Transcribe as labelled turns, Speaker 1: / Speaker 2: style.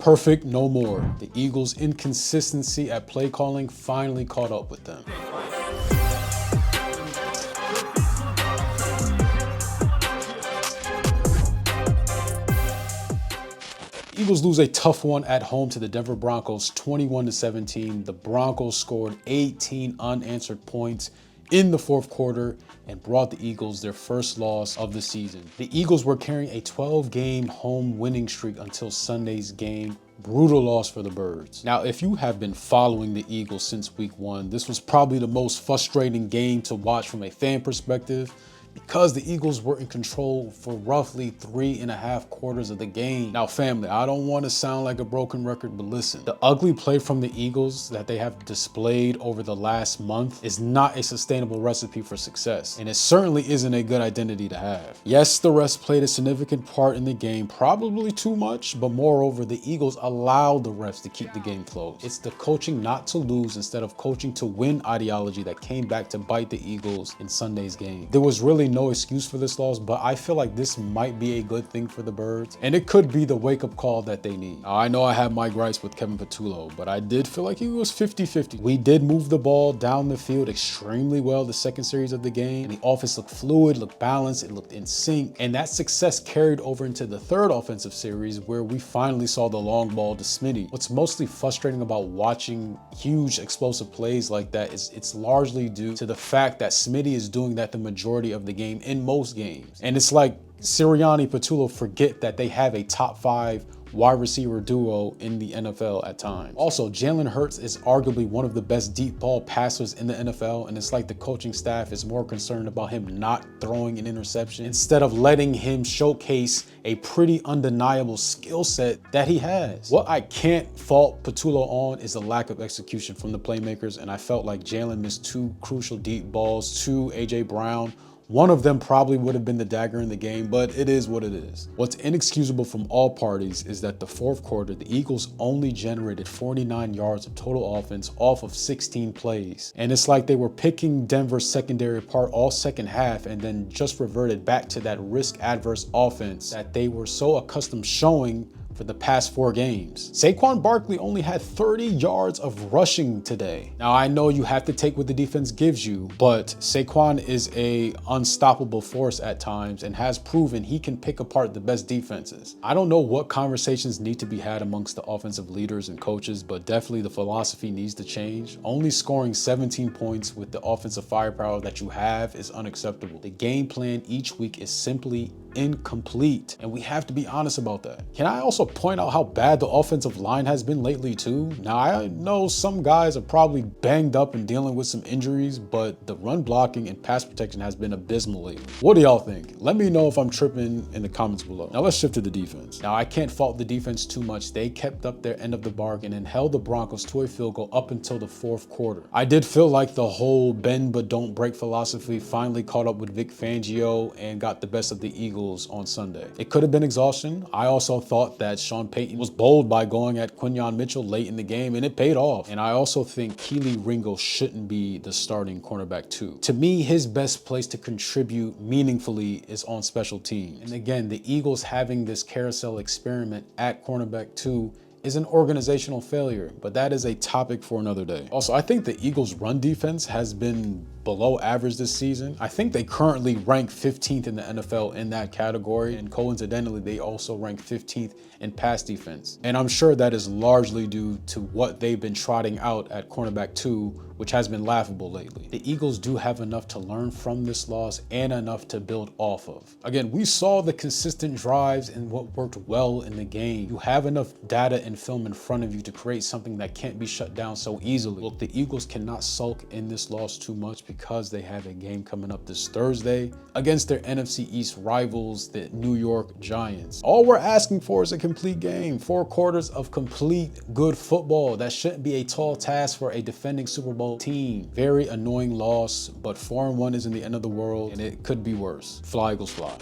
Speaker 1: perfect no more. The Eagles' inconsistency at play calling finally caught up with them. Eagles lose a tough one at home to the Denver Broncos, 21-17. The Broncos scored 18 unanswered points in the fourth quarter and brought the Eagles their first loss of the season. The Eagles were carrying a 12-game home winning streak until Sunday's game. Brutal loss for the Birds. Now, if you have been following the Eagles since week one, this was probably the most frustrating game to watch from a fan perspective, because the Eagles were in control for roughly 3.5 quarters of the game. Now, family, I don't want to sound like a broken record, but listen, the ugly play from the Eagles that they have displayed over the last month is not a sustainable recipe for success, and it certainly isn't a good identity to have. Yes, the refs played a significant part in the game, probably too much, but moreover, the Eagles allowed the refs to keep the game close. It's the coaching not to lose instead of coaching to win ideology that came back to bite the Eagles in Sunday's game. There was really no excuse for this loss, but I feel like this might be a good thing for the Birds, and it could be the wake-up call that they need. Now, I know I have my gripes with Kevin Patullo, but I did feel like he was 50-50. We did move the ball down the field extremely well the second series of the game, and the offense looked fluid, looked balanced, it looked in sync, and that success carried over into the third offensive series where we finally saw the long ball to Smitty. What's mostly frustrating about watching huge explosive plays like that is it's largely due to the fact that Smitty is doing that the majority of the game in most games. And it's like Sirianni, Patullo forget that they have a top 5 wide receiver duo in the NFL at times. Also, Jalen Hurts is arguably one of the best deep ball passers in the NFL, and it's like the coaching staff is more concerned about him not throwing an interception instead of letting him showcase a pretty undeniable skill set that he has. What I can't fault Patullo on is the lack of execution from the playmakers, and I felt like Jalen missed 2 crucial deep balls to A.J. Brown. One of them probably would have been the dagger in the game, but it is what it is. What's inexcusable from all parties is that the fourth quarter, the Eagles only generated 49 yards of total offense off of 16 plays. And it's like they were picking Denver's secondary apart all second half and then just reverted back to that risk-adverse offense that they were so accustomed showing for the past 4 games. Saquon Barkley only had 30 yards of rushing today. Now, I know you have to take what the defense gives you, but Saquon is a unstoppable force at times and has proven he can pick apart the best defenses. I don't know what conversations need to be had amongst the offensive leaders and coaches, but definitely the philosophy needs to change. Only scoring 17 points with the offensive firepower that you have is unacceptable. The game plan each week is simply incomplete, and we have to be honest about that. Can I also point out how bad the offensive line has been lately too? Now, I know some guys are probably banged up and dealing with some injuries, but the run blocking and pass protection has been abysmal lately. What do y'all think? Let me know if I'm tripping in the comments below. Now let's shift to the defense. Now, I can't fault the defense too much. They kept up their end of the bargain and held the Broncos to a field goal up until the fourth quarter. I did feel like the whole bend but don't break philosophy finally caught up with Vic Fangio and got the best of the Eagles on Sunday. It could have been exhaustion. I also thought that Sean Payton was bold by going at Quinyon Mitchell late in the game, and it paid off. And I also think Keely Ringo shouldn't be the starting cornerback too. To me, his best place to contribute meaningfully is on special teams. And again, the Eagles having this carousel experiment at cornerback 2 is an organizational failure, but that is a topic for another day. Also, I think the Eagles' run defense has been below average this season. I think they currently rank 15th in the NFL in that category, and coincidentally, they also rank 15th in pass defense. And I'm sure that is largely due to what they've been trotting out at cornerback 2, which has been laughable lately. The Eagles do have enough to learn from this loss and enough to build off of. Again, we saw the consistent drives and what worked well in the game. You have enough data and film in front of you to create something that can't be shut down so easily. Look, the Eagles cannot sulk in this loss too much because they have a game coming up this Thursday against their NFC East rivals, the New York Giants. All we're asking for is a complete game, 4 quarters of complete good football. That shouldn't be a tall task for a defending Super Bowl team. Very annoying loss, but 4-1 isn't the end of the world, and it could be worse. Fly, Eagles, fly.